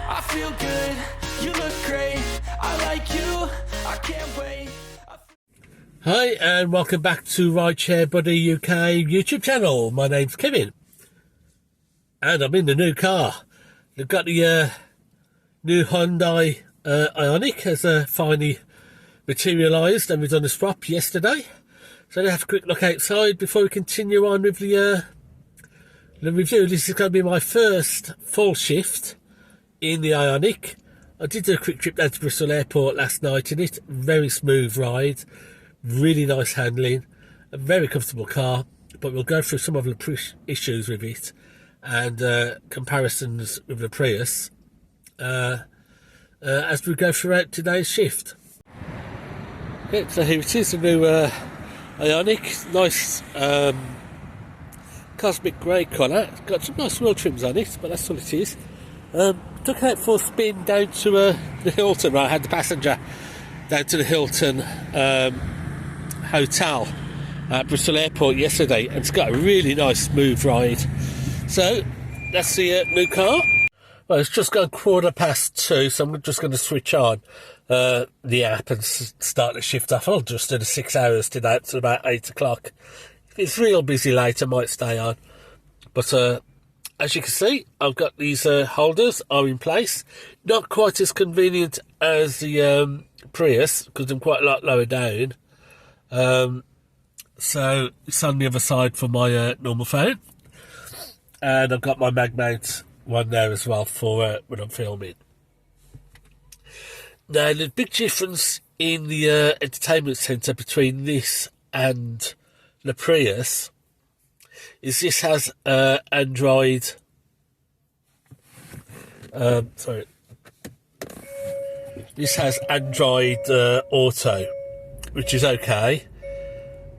I feel good, you look great, I like you, I can't wait. Hi and welcome back to Rideshare Buddy UK YouTube channel. My name's Kevin and I'm in the new car. They've got the new Hyundai Ioniq has finally materialised, and we've done a swap yesterday. So let's have a quick look outside before we continue on with the review. This is going to be my first full shift in the Ioniq. I did do a quick trip down to Bristol Airport last night in it. Very smooth ride, really nice handling, a very comfortable car. But we'll go through some of the issues with it and comparisons with the Prius as we go throughout today's shift. Okay, so here it is, the new Ioniq. Nice cosmic grey colour. It's got some nice wheel trims on it, but that's all it is. Took it out for a spin down to the Hilton. I had the passenger down to the Hilton hotel at Bristol Airport yesterday, and it's got a really nice smooth ride. So that's the new car. Well, it's just gone 2:15, so I'm just going to switch on the app and start the shift off. I'll just do the 6 hours today up to about 8 o'clock. If it's real busy late, I might stay on. But as you can see, I've got these holders are in place. Not quite as convenient as the Prius, because I'm quite a lot lower down. So it's on the other side for my normal phone. And I've got my mag mount one there as well for when I'm filming. Now, the big difference in the entertainment centre between this and the Prius is this has Android. This has Android Auto, which is okay,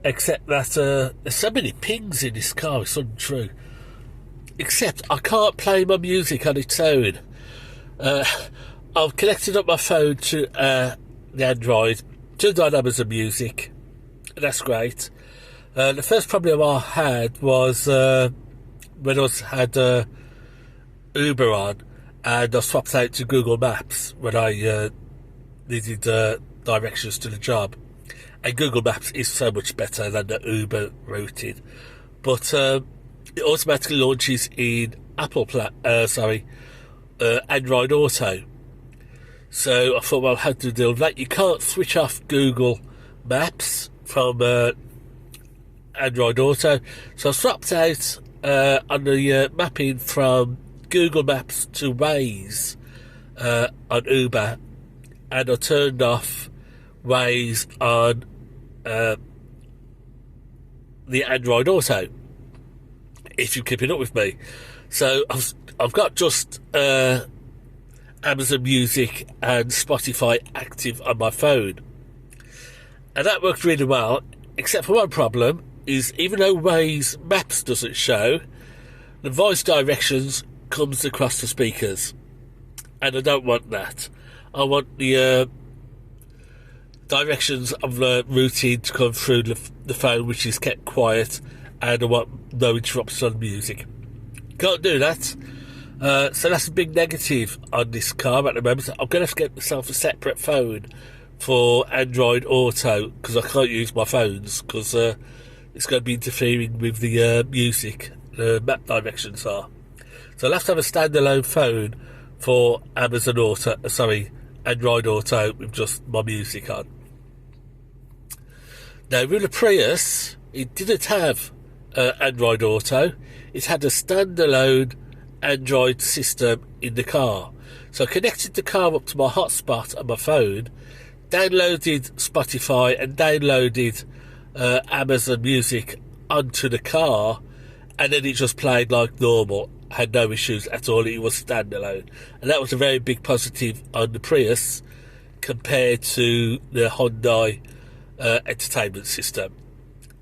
except that there's so many pings in this car. It's untrue. Except I can't play my music on its own. I've connected up my phone to the Android, turned on Amazon Music. That's great. The first problem I had was when I had Uber on, and I swapped out to Google Maps when I needed directions to the job. And Google Maps is so much better than the Uber routing. But it automatically launches in Android Auto. So I thought, well, how to deal with that? You can't switch off Google Maps from Android Auto. So I swapped out on the mapping from Google Maps to Waze on Uber, and I turned off Waze on the Android Auto, if you're keeping up with me. So I've got just Amazon Music and Spotify active on my phone, and that worked really well, except for one problem is, even though Waze Maps doesn't show, the voice directions comes across the speakers, and I don't want that. I want the directions of the routine to come through the phone, which is kept quiet, and I want no interruptions on music. Can't do that. So that's a big negative on this car at the moment. I'm going to have to get myself a separate phone for Android Auto, because I can't use my phones, because it's going to be interfering with the music, the map directions are. So I'll have to have a standalone phone for Android Auto with just my music on. Now, with the Prius, it didn't have Android Auto. It had a standalone Android system in the car. So I connected the car up to my hotspot on my phone, downloaded Spotify and downloaded Amazon Music onto the car, and then it just played like normal. Had no issues at all. It was standalone, and that was a very big positive on the Prius compared to the Hyundai entertainment system.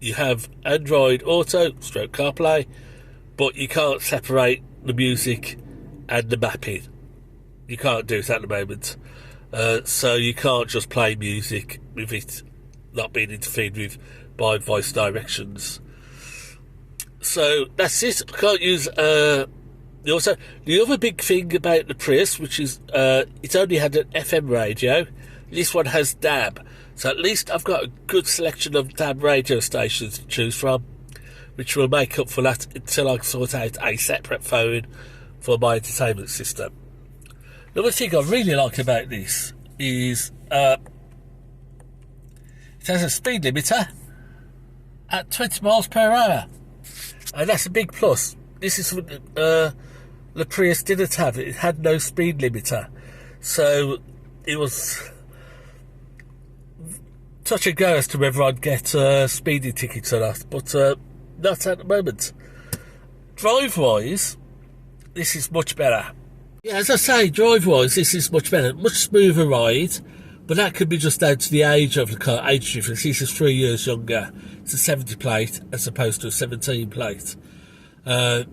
You have Android Auto, stroke CarPlay, but you can't separate the music and the mapping. You can't do it at the moment. So you can't just play music with it not being interfered with by voice directions. So that's it. I can't use The other big thing about the Prius, which is it only had an FM radio. This one has DAB, so at least I've got a good selection of DAB radio stations to choose from, which will make up for that until I sort out a separate phone for my entertainment system. Another thing I really like about this is it has a speed limiter at 20 miles per hour, and that's a big plus. This is something the Prius didn't have. It had no speed limiter, so it was touch and go as to whether I'd get speeding tickets or not, but not at the moment. Drive-wise, this is much better. Yeah, as I say, drive-wise, this is much better. Much smoother ride, but that could be just down to the age of the car, age difference. This is 3 years younger. It's a 70 plate as opposed to a 17 plate. And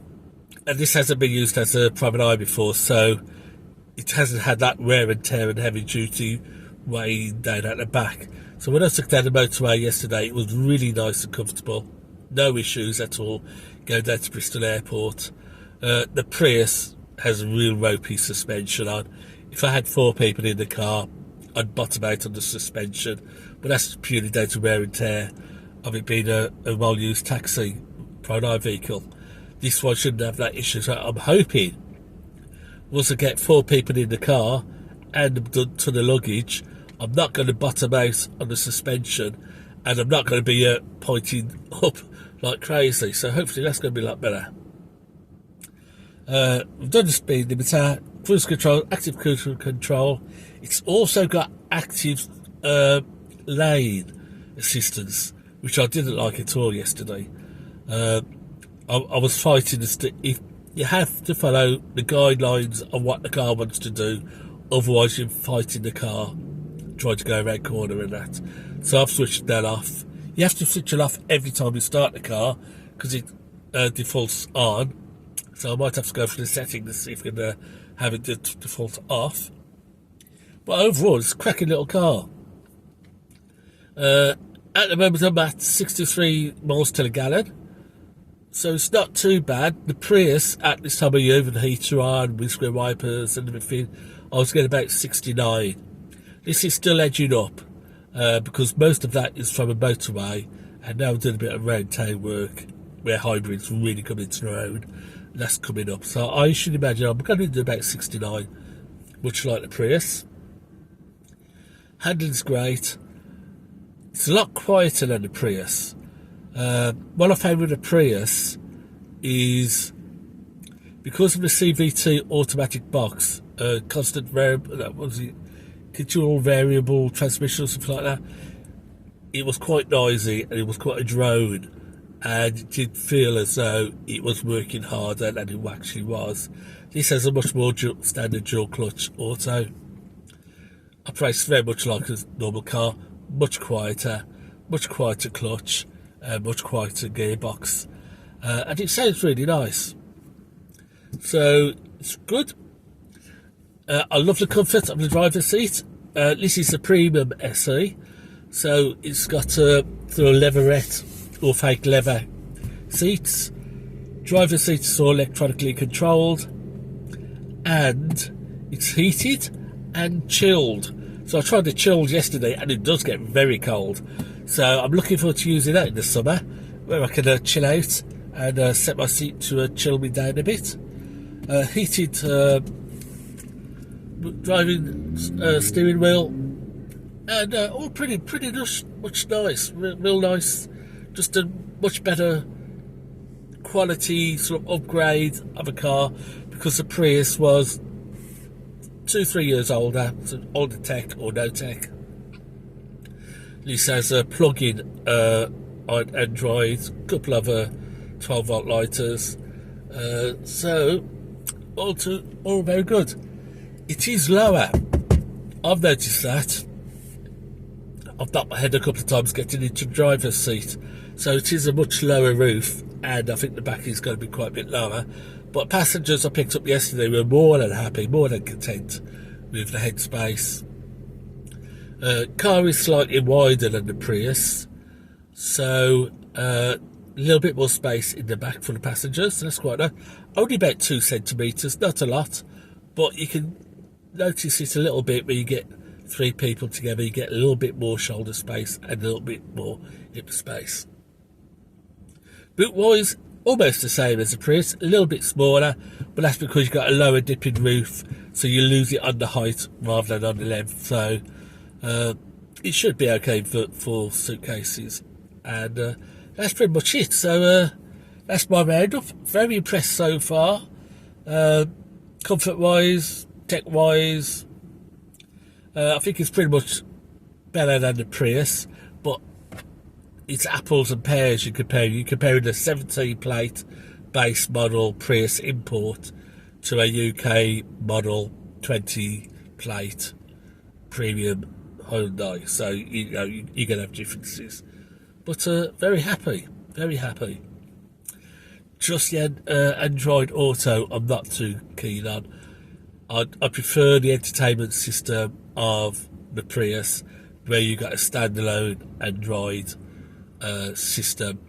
this hasn't been used as a private eye before, so it hasn't had that wear and tear and heavy duty weighing down at the back. So when I took down the motorway yesterday, it was really nice and comfortable. No issues at all going down to Bristol Airport. The Prius has a real ropey suspension on. If I had 4 people in the car, I'd bottom out on the suspension, but that's purely down to wear and tear of it being a well-used taxi private eye vehicle. This one shouldn't have that issue, so I'm hoping once I get 4 people in the car and I'm done to the luggage, I'm not going to bottom out on the suspension, and I'm not going to be pointing up like crazy, so hopefully that's going to be a lot better. We've done the speed limiter, cruise control, active cruise control. It's also got active lane assistance, which I didn't like at all yesterday. I was fighting as to if you have to follow the guidelines of what the car wants to do, otherwise you're fighting the car, trying to go around corner and that. So I've switched that off. You have to switch it off every time you start the car because it defaults on. So I might have to go for the settings to see if we can have it default off. But overall, it's a cracking little car. At the moment, I'm at 63 miles to the gallon. So it's not too bad. The Prius, at this time of year, with the heater on, windscreen wipers and everything, I was getting about 69. This is still edging up because most of that is from a motorway, and now I'm doing a bit of round town work where hybrids really come into their own. That's coming up. So I should imagine I'm going to do about 69, much like the Prius. Handling's great. It's a lot quieter than the Prius. What I found with the Prius is because of the CVT automatic box, constant variable, what was it? Dual variable transmission or something like that. It was quite noisy and it was quite a drone, and it did feel as though it was working harder than it actually was. This has a much more standard dual clutch auto. Operates very much like a normal car, much quieter clutch, much quieter gearbox, and it sounds really nice. So it's good. I love the comfort of the driver's seat. This is the Premium SE, so it's got sort of leatherette or fake leather seats. Driver's seats are electronically controlled, and it's heated and chilled. So I tried the chilled yesterday, and it does get very cold. So I'm looking forward to using that in the summer, where I can chill out and set my seat to chill me down a bit. Heated driving steering wheel, and all pretty much nice, real nice. Just a much better quality sort of upgrade of a car, because the Prius was 2-3 years older, so older tech or no tech. This has a plug-in on Android, a couple of 12-volt lighters, so all very good. It is lower. I've noticed that. I've knocked my head a couple of times getting into the driver's seat, so it is a much lower roof, and I think the back is going to be quite a bit lower. But passengers I picked up yesterday were more than happy, more than content with the headspace. Car is slightly wider than the Prius, so a little bit more space in the back for the passengers, so that's quite nice. only about 2 centimetres, not a lot, but you can notice it a little bit when you get 3 people together. You get a little bit more shoulder space and a little bit more hip space. Boot-wise, almost the same as the Prius, a little bit smaller, but that's because you've got a lower dipping roof, so you lose it on the height rather than on the length. So it should be okay for suitcases, and that's pretty much it. So that's my roundup. Very impressed so far, comfort-wise, tech-wise. I think it's pretty much better than the Prius, but it's apples and pears you compare. You're comparing the 17 plate base model Prius import to a UK model 20 plate premium Hyundai. So you know you're gonna have differences, but very happy. Just yet, Android Auto I'm not too keen on. I prefer the entertainment system of the Prius, where you got a standalone Android system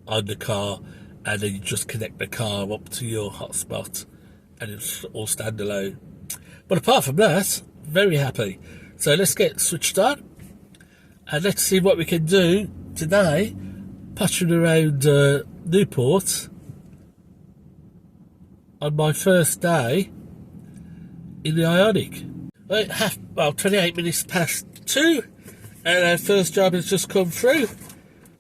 on the car, and then you just connect the car up to your hotspot and it's all standalone. But apart from that, very happy. So let's get switched on and let's see what we can do today, pottering around Newport on my first day in the Ioniq. 28 minutes past 2, and our first job has just come through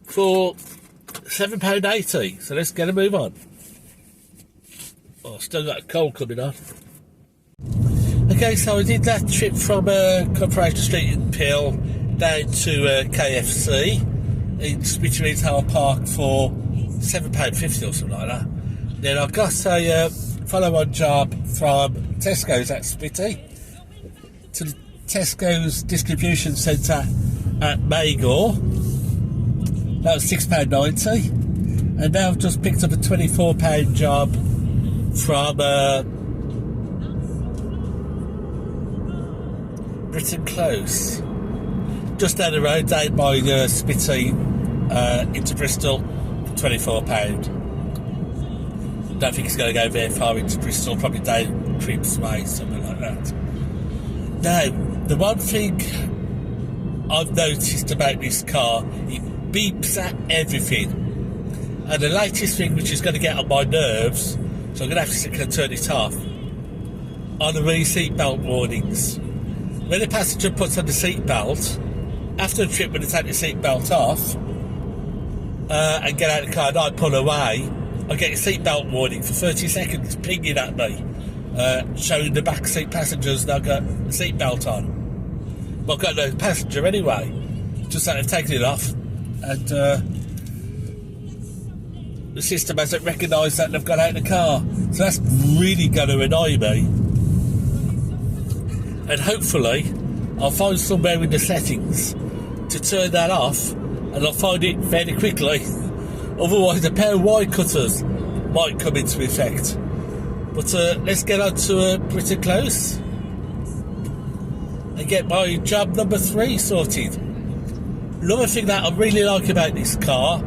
for £7.80. So let's get a move on. Oh, still got a cold coming on. Okay, so I did that trip from Corporation Street in Peel down to KFC, which means I'll park for £7.50 or something like that. Then I got a follow-on job from Tesco's at Spitty to the Tesco's distribution centre at Magor. That was £6.90, and now I've just picked up a £24 job from Britain Close, just down the road, down by Spitty into Bristol, for £24. Don't think it's going to go very far into Bristol, probably down Cribs Way, something like that. Now, the one thing I've noticed about this car, it beeps at everything. And the latest thing, which is going to get on my nerves, so I'm going to have to turn it off, are the seatbelt warnings. When the passenger puts on the seatbelt, after the trip when they take the seatbelt off and get out of the car and I pull away, I get a seatbelt warning for 30 seconds pinging at me, showing the back seat passengers that I've got a seatbelt on. But I've got no passenger anyway, just that they've taken it off, and the system hasn't recognised that they've got out of the car. So that's really going to annoy me. And hopefully I'll find somewhere in the settings to turn that off, and I'll find it fairly quickly. Otherwise a pair of wire cutters might come into effect. But let's get on to Britain Close and get my job number 3 sorted. Another thing that I really like about this car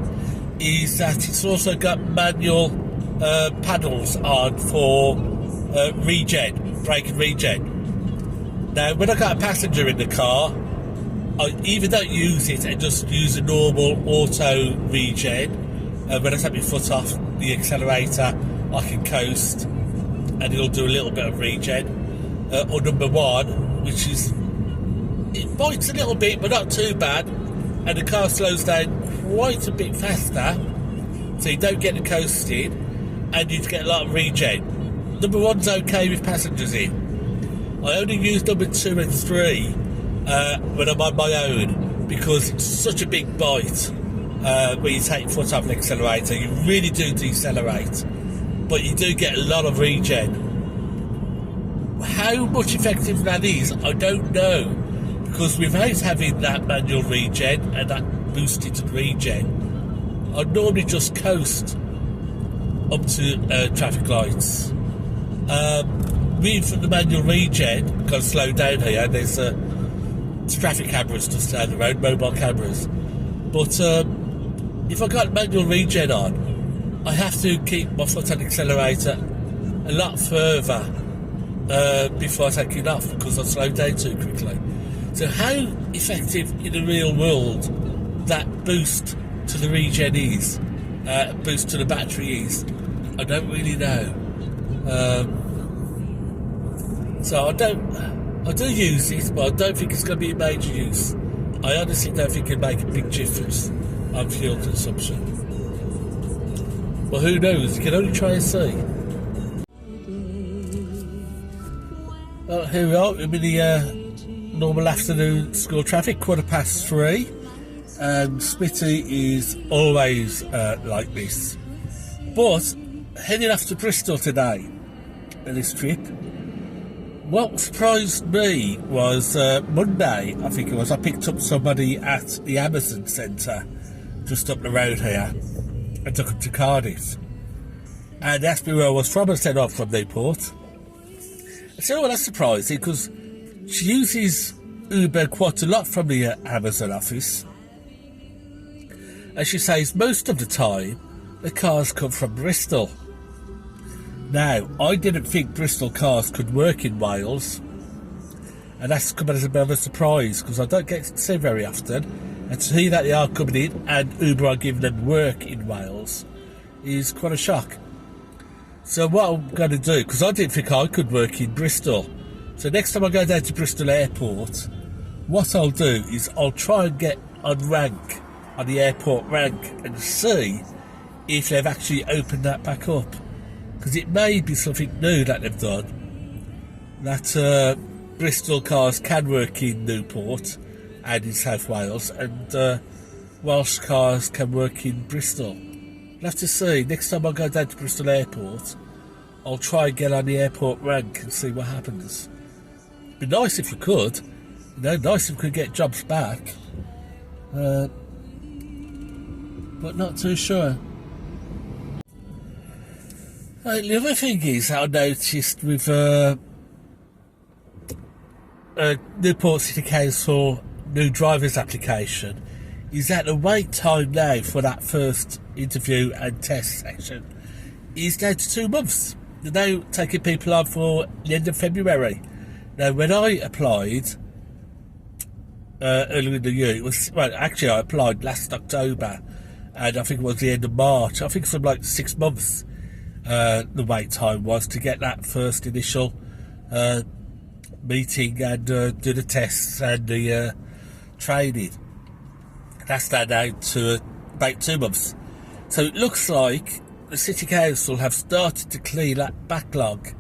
is that it's also got manual paddles on for regen, brake and regen. Now, when I got a passenger in the car, I either don't use it and just use a normal auto regen. When I take my foot off the accelerator, I can coast and it'll do a little bit of regen. Or number 1, which is, it bites a little bit but not too bad, and the car slows down quite a bit faster, so you don't get the coasting and you get a lot of regen. Number 1's okay with passengers in. I only use number 2 and 3 when I'm on my own, because it's such a big bite when you take your foot off the accelerator. You really do decelerate, but you do get a lot of regen. How much effective that is, I don't know, because without having that manual regen and that boosted regen, I normally just coast up to traffic lights. With the manual regen, got to slow down here, there's traffic cameras just down the road, mobile cameras. But if I got manual regen on, I have to keep my foot on the accelerator a lot further before I take it off because I slow down too quickly. So how effective in the real world that boost to the regen is, boost to the battery is, I don't really know. So I do use it, but I don't think it's going to be a major use. I honestly don't think it'll make a big difference on fuel consumption. Well, who knows? You can only try and see. Well, here we are. We're in the normal afternoon school traffic, 3:15, and Smitty is always like this. But heading off to Bristol today on this trip. What surprised me was Monday, I think it was, I picked up somebody at the Amazon Centre just up the road here and took them to Cardiff. And asked me where I was from and said I'm from Newport. I said, well, that's surprising because she uses Uber quite a lot from the Amazon office. And she says most of the time the cars come from Bristol. Now, I didn't think Bristol cars could work in Wales, and that's come as a bit of a surprise because I don't get to see very often, and to see that they are coming in and Uber are giving them work in Wales is quite a shock. So what I'm going to do, because I didn't think I could work in Bristol, so next time I go down to Bristol Airport, what I'll do is I'll try and get on rank, on the airport rank, and see if they've actually opened that back up. Because it may be something new that they've done, that Bristol cars can work in Newport and in South Wales, and Welsh cars can work in Bristol. We'll have to see. Next time I go down to Bristol Airport, I'll try and get on the airport rank and see what happens. It'd be nice if we could, nice if we could get jobs back, but not too sure. The other thing is I noticed with Newport City Council new driver's application is that the wait time now for that first interview and test section is down to 2 months. They're now taking people on for the end of February. Now, when I applied earlier in the year, actually I applied last October, and I think it was the end of March. I think something like 6 months. The wait time was to get that first initial meeting and do the tests and the training. That's now down to about 2 months. So it looks like the City Council have started to clear that backlog,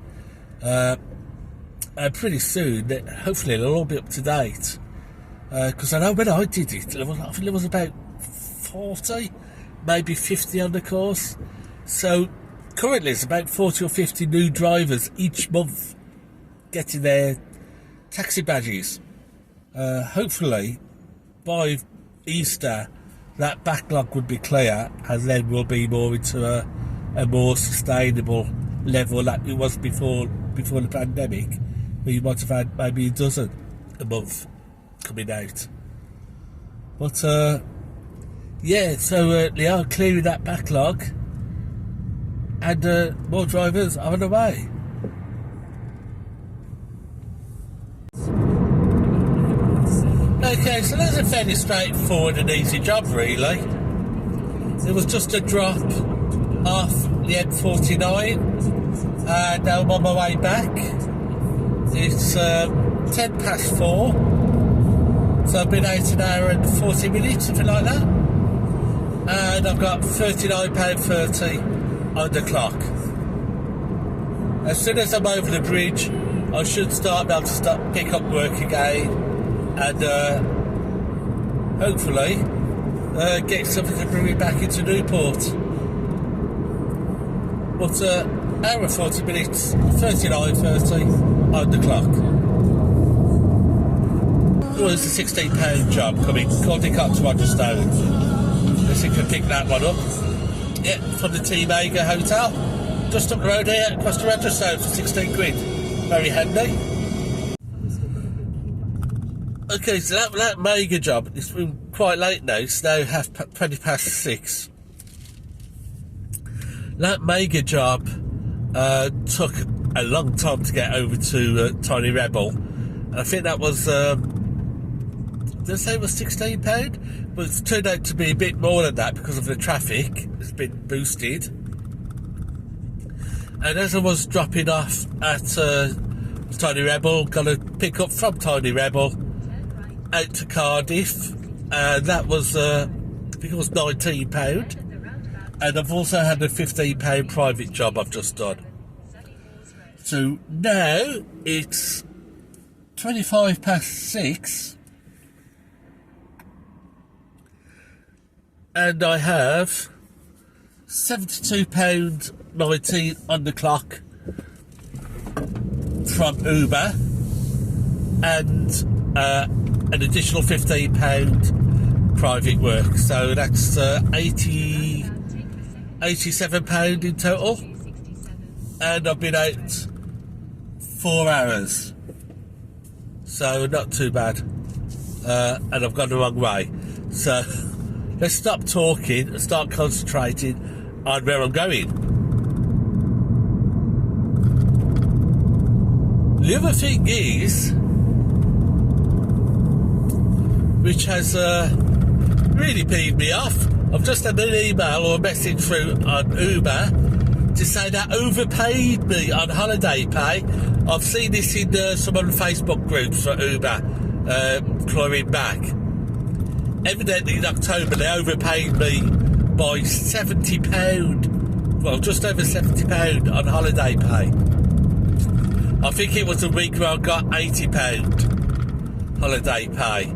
and pretty soon, hopefully it'll all be up to date. Because I know when I did it, I think there was about 40, maybe 50 on the course. So currently, it's about 40 or 50 new drivers each month getting their taxi badges. Hopefully, by Easter, that backlog would be clear, and then we'll be more into a more sustainable level like it was before the pandemic, where you might have had maybe a dozen a month coming out. But, yeah, so they are clearing that backlog, and more drivers are on the way. Okay, so that's a fairly straightforward and easy job, really. It was just a drop off the M49, and now I'm on my way back. It's 4:10, so I've been out an hour and 40 minutes, something like that. And I've got £39.30 on the clock. As soon as I'm over the bridge, I should be able to pick up work again, and hopefully get something to bring me back into Newport. But hour and 40 minutes, 39.30 on the clock. Well, it's a £16 job coming, Caldicott to Rogerstone. Let's see if we can pick that one up. Yeah, from the T Mega Hotel, just up the road here, across to Rogerstone for 16 quid. Very handy. Okay, so that mega job, it's been quite late now, it's now 6:20. That mega job took a long time to get over to Tiny Rebel. And I think that was, did I say it was £16? But it's turned out to be a bit more than that because of the traffic. It's been boosted. And as I was dropping off at Tiny Rebel, going to pick up from Tiny Rebel out to Cardiff, and that was, I think it was £19. And I've also had a £15 private job I've just done. So now it's 6:25, and I have £72.19 on the clock from Uber, and an additional £15 private work. So that's £87 in total, and I've been out 4 hours, so not too bad. And I've gone the wrong way. So let's stop talking and start concentrating on where I'm going. The other thing is, which has really peeved me off, I've just had an email or a message through on Uber to say that overpaid me on holiday pay. I've seen this in some of the Facebook groups for Uber, clawing back. Evidently in October they overpaid me by £70, well, just over £70 on holiday pay. I think it was a week where I got £80 holiday pay.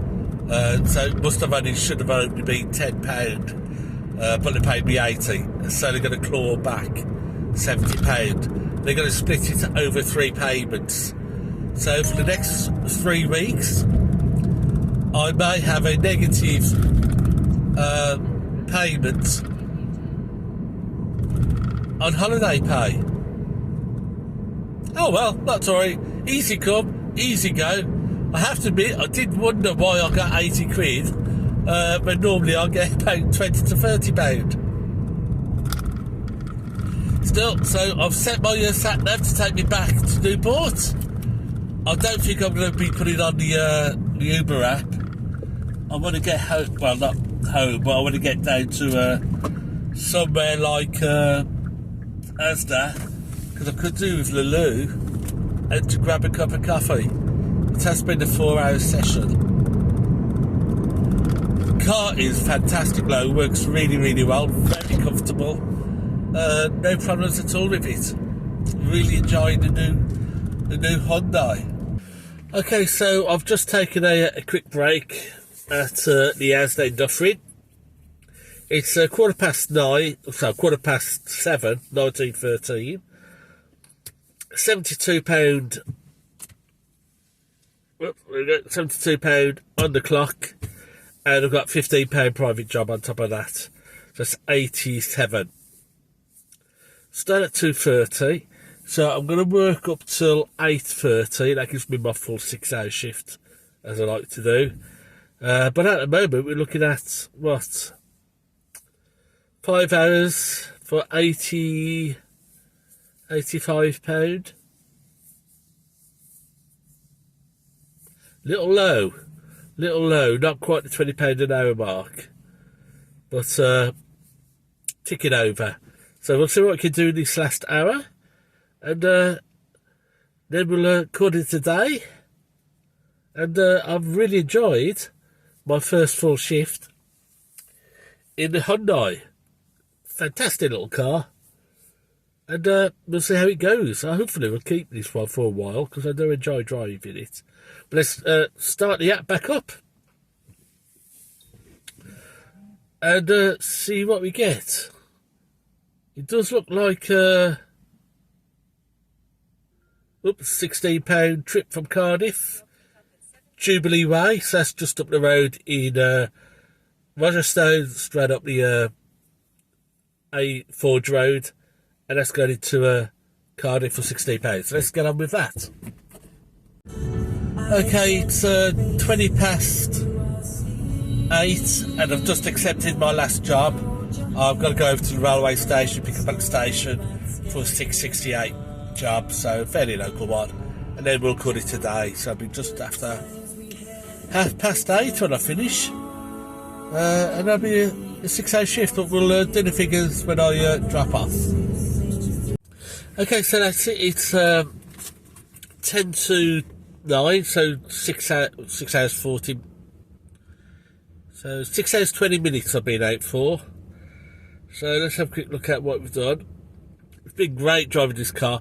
So it should have only been £10, but they paid me £80. So they're going to claw back £70. They're going to split it over 3 payments. So for the next 3 weeks, I may have a negative payment on holiday pay. Oh well, that's alright. Easy come, easy go. I have to admit, I did wonder why I got 80 quid, but normally I get about 20 to 30 pound. Still, so I've set my sat nav to take me back to Newport. I don't think I'm going to be putting on the Uber app. I want to get home, well not home, but I want to get down to somewhere like Asda, because I could do with Lulu, and to grab a cup of coffee. It has been a 4-hour session. Car is fantastic though, works really, really well, very comfortable. No problems at all with it. Really enjoying the new Hyundai. Okay, so I've just taken a quick break at the Asda in Dufferin. It's 7:15, 1913. £72. £72 on the clock, and I've got £15 private job on top of that. So that's 87. Start at 2:30, so I'm going to work up till 8:30. That gives me my full 6-hour shift, as I like to do. But at the moment, we're looking at, what, 5 hours for £85. Little low, not quite the £20 an hour mark, but ticking over. So we'll see what we can do this last hour, and then we'll call it a day. And I've really enjoyed my first full shift in the Hyundai. Fantastic little car, and we'll see how it goes. Hopefully we'll keep this one for a while, because I do enjoy driving it. But let's start the app back up and see what we get. It does look like £16 trip from Cardiff, Jubilee Way, so that's just up the road in Rogerstone, straight up the A Forge Road, and that's going into Cardiff for £16. So let's get on with that. Okay, it's 20 past 8, and I've just accepted my last job. I've got to go over to the railway station, pick up at the station for a 6:68 job, so fairly local one. And then we'll cut it today, so it'll be just after 8:30 when I finish. And that'll be a 6-hour shift, but we'll do the figures when I drop off. Okay, so that's it. It's 10 to 9, so 6 hours 40. So 6 hours 20 minutes I've been out for. So let's have a quick look at what we've done. It's been great driving this car.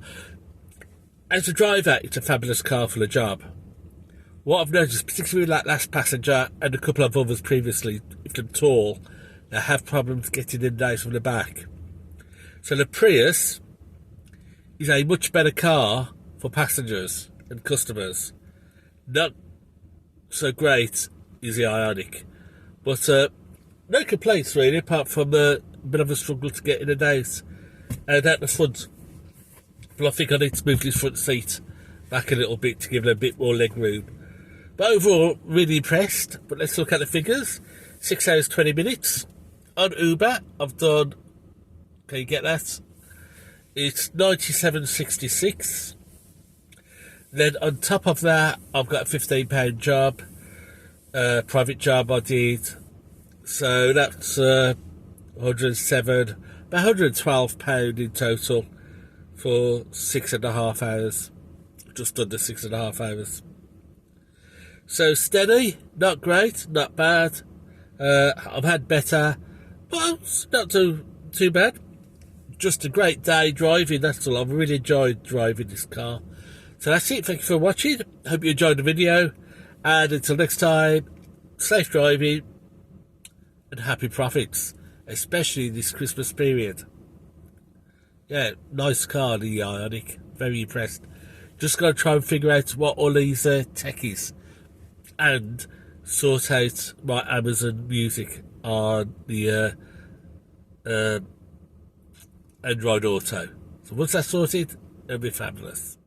As a driver, it's a fabulous car for the job. What I've noticed, particularly with that last passenger and a couple of others previously, if they're tall, they have problems getting in and out from the back. So the Prius is a much better car for passengers and customers. Not so great is the Ioniq. But no complaints really, apart from a bit of a struggle to get in and out. And at the front, but I think I need to move this front seat back a little bit to give it a bit more leg room. But overall, really impressed. But let's look at the figures. 6 hours 20 minutes. On Uber, I've done, can you get that? It's 97.66. Then on top of that, I've got a £15 job, private job I did. So that's 107, about £112 in total for 6.5 hours. Just under 6.5 hours. So steady, not great, not bad. I've had better, but it's not too bad. Just a great day driving, that's all. I've really enjoyed driving this car. So that's it, thank you for watching. Hope you enjoyed the video. And until next time, safe driving and happy profits, especially this Christmas period. Yeah, nice car, the Ioniq. Very impressed. Just got to try and figure out what all these tech is. And sort out my Amazon Music on the Android Auto. So once that's sorted, it'll be fabulous.